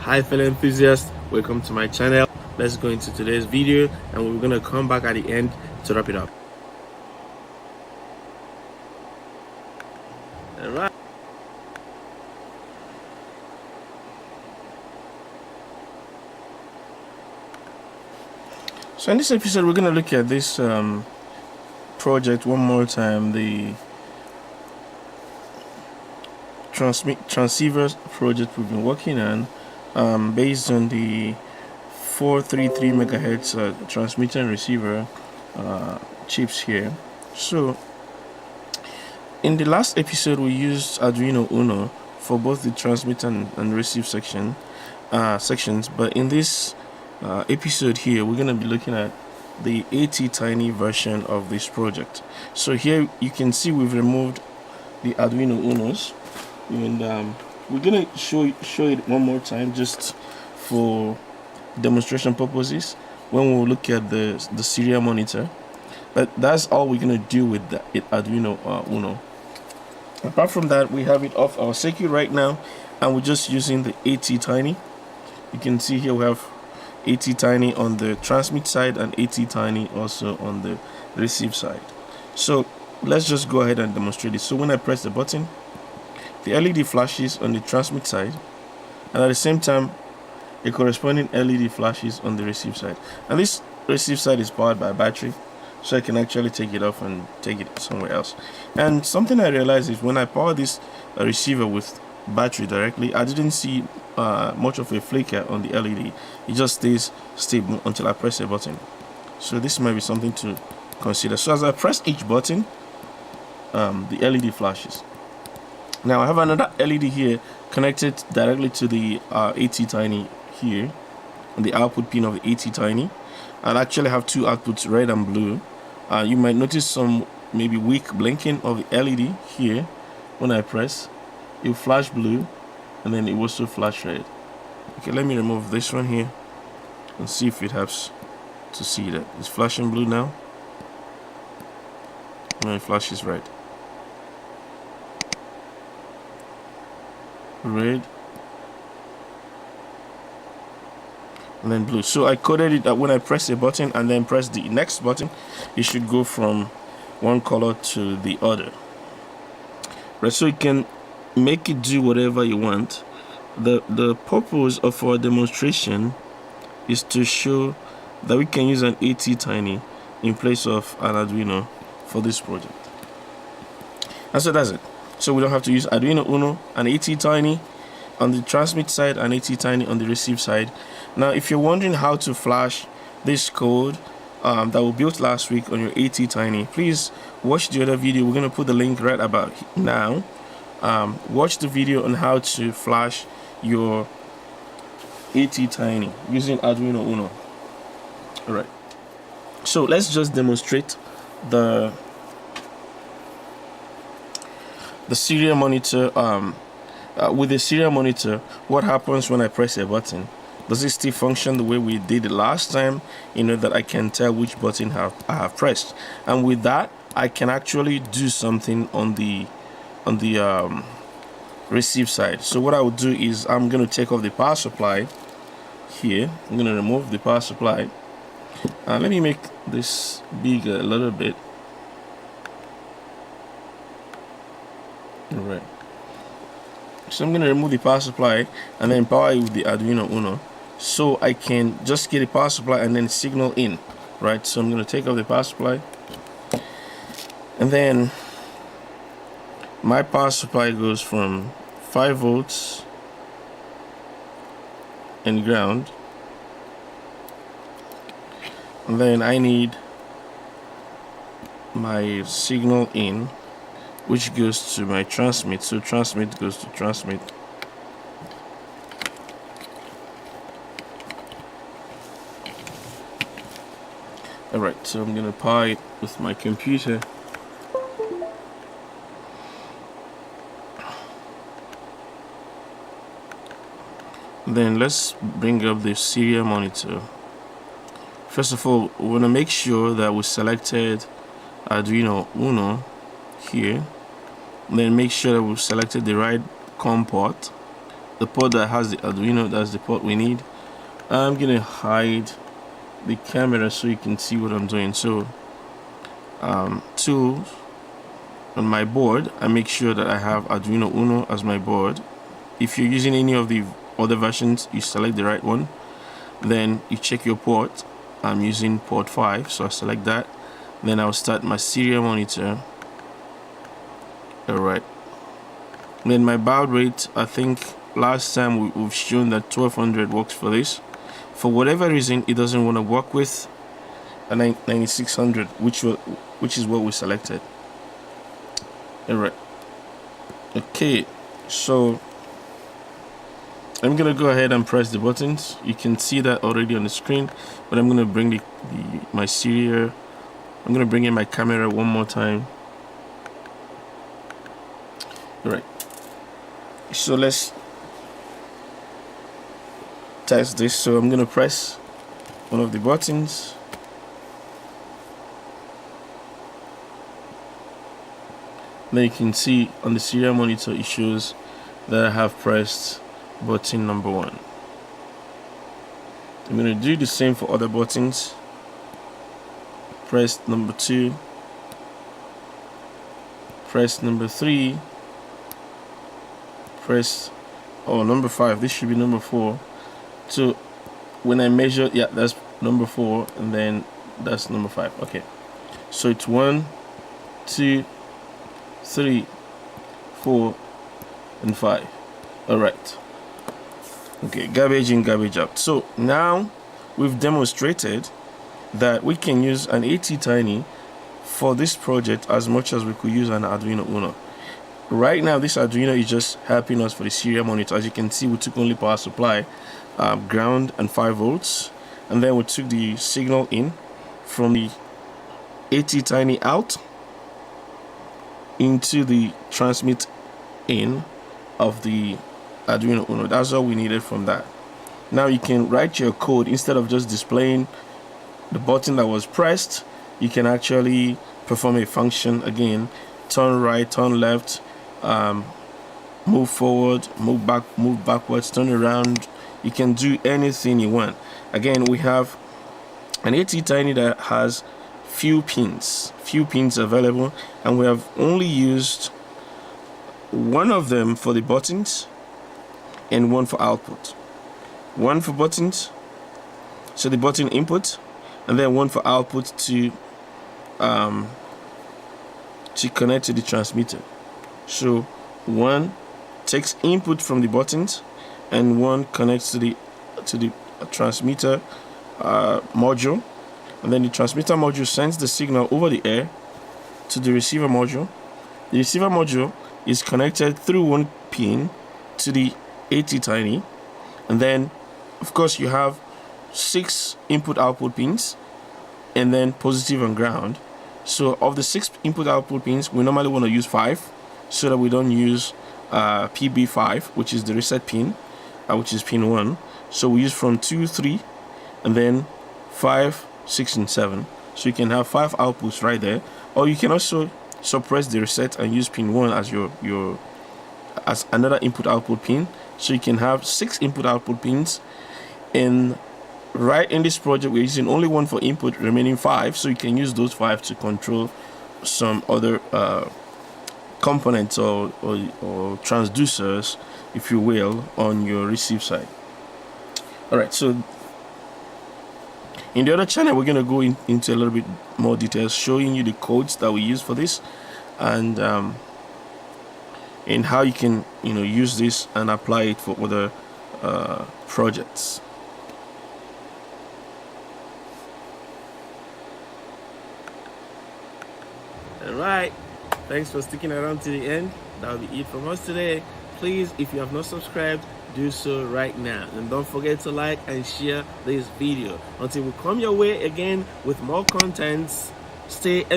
Hi fellow enthusiasts, welcome to my channel. Let's go into today's video and we're gonna come back at the end to wrap it up. Alright. So in this episode we're gonna look at this project one more time, the transceiver project we've been working on, based on the 433 MHz transmitter and receiver chips here. So in the last episode we used Arduino Uno for both the transmit and receive sections, but in this episode here we're going to be looking at the ATtiny version of this project. So here you can see we've removed the Arduino Unos, and we're going to show it one more time just for demonstration purposes when we look at the serial monitor. But that's all we're going to do with the Arduino Uno. Apart from that, we have it off our circuit right now and we're just using the ATtiny. You can see here we have ATtiny on the transmit side and ATtiny also on the receive side. So let's just go ahead and demonstrate it. So when I press the button, the LED flashes on the transmit side, and at the same time a corresponding LED flashes on the receive side. And this receive side is powered by a battery, so I can actually take it off and take it somewhere else. And something I realized is when I power this receiver with battery directly, I didn't see much of a flicker on the LED. It just stays stable until I press a button. So this might be something to consider. So as I press each button, the LED flashes. Now I have another LED here connected directly to the ATtiny here on the output pin of the ATtiny. I actually have two outputs, red and blue. You might notice some maybe weak blinking of the LED here. When I press, it will flash blue and then it will also flash red. Okay, let me remove this one here and see if it helps to see that it's flashing blue now. And it flashes red. Red and then blue. So I coded it that when I press a button and then press the next button, it should go from one color to the other, right? So you can make it do whatever you want. The purpose of our demonstration is to show that we can use an ATtiny in place of an Arduino for this project. And so that's it. So we don't have to use Arduino Uno and ATtiny on the transmit side and ATtiny on the receive side. Now if you're wondering how to flash this code that we built last week on your ATtiny, please watch the other video. We're going to put the link right about now. Watch the video on how to flash your ATtiny using Arduino Uno. Alright, so let's just demonstrate the serial monitor. With the serial monitor, what happens when I press a button? Does it still function the way we did it last time? You know, that I can tell which button I have pressed, and with that I can actually do something on the receive side. So what I would do is I'm going to take off the power supply here. I'm going to remove the power supply. Let me make this bigger a little bit. Alright, so I'm going to remove the power supply and then power it with the Arduino Uno, so I can just get the power supply and then signal in, right? So I'm going to take off the power supply, and then my power supply goes from 5 volts and ground, and then I need my signal in, which goes to my transmit. So transmit goes to transmit. Alright, so I'm gonna power it with my computer. Then let's bring up the serial monitor. First of all, we want to make sure that we selected Arduino Uno here. Then make sure that we've selected the right COM port the port that has the Arduino, that's the port we need. I'm gonna hide the camera so you can see what I'm doing. So tools, on my board, I make sure that I have Arduino Uno as my board. If you're using any of the other versions, you select the right one. Then you check your port. I'm using port 5, so I select that. Then I'll start my serial monitor. Alright. Then my baud rate, I think last time we've shown that 1200 works for this. For whatever reason, it doesn't want to work with a 9600, which is what we selected. Alright. Okay, so I'm gonna go ahead and press the buttons. You can see that already on the screen, but I'm gonna bring my serial. I'm gonna bring in my camera one more time. Alright. So let's test this. So I'm gonna press one of the buttons. Then you can see on the serial monitor it shows that I have pressed button number 1. I'm going to do the same for other buttons. Press number 2, press number 3, press number 5. This should be number 4. So when I measure, yeah, that's number 4, and then that's number 5. Okay, so it's 1, 2, 3, 4, and 5. All right. Okay, garbage in, garbage out. So now we've demonstrated that we can use an ATtiny for this project as much as we could use an Arduino Uno. Right now, this Arduino is just helping us for the serial monitor. As you can see, we took only power supply, ground, and 5 volts, and then we took the signal in from the ATtiny out into the transmit in of the Arduino Uno. That's all we needed from that. Now you can write your code instead of just displaying the button that was pressed. You can actually perform a function again: turn right, turn left, move forward, move back, move backwards, turn around. You can do anything you want. Again, we have an ATtiny that has few pins available, and we have only used one of them for the buttons and one for output. One for buttons, so the button input, and then one for output to connect to the transmitter. So one takes input from the buttons, and one connects to the transmitter module, and then the transmitter module sends the signal over the air to the receiver module. The receiver module is connected through one pin to the ATtiny, and then of course you have 6 input output pins, and then positive and ground. So of the 6 input output pins, we normally want to use 5 so that we don't use PB5, which is the reset pin, which is pin 1. So we use from 2, 3, and then 5, 6, and 7. So you can have 5 outputs right there, or you can also suppress the reset and use pin 1 as as another input output pin. So you can have 6 input output pins. And right in this project, we're using only 1 for input, remaining 5. So you can use those 5 to control some other components or transducers, if you will, on your receive side. Alright, so in the other channel, we're going to go into a little bit more details, showing you the codes that we use for this, and how you can use this and apply it for other projects. Alright, thanks for sticking around to the end. That'll be it from us today. Please, if you have not subscribed, do so right now, and don't forget to like and share this video. Until we come your way again with more contents, stay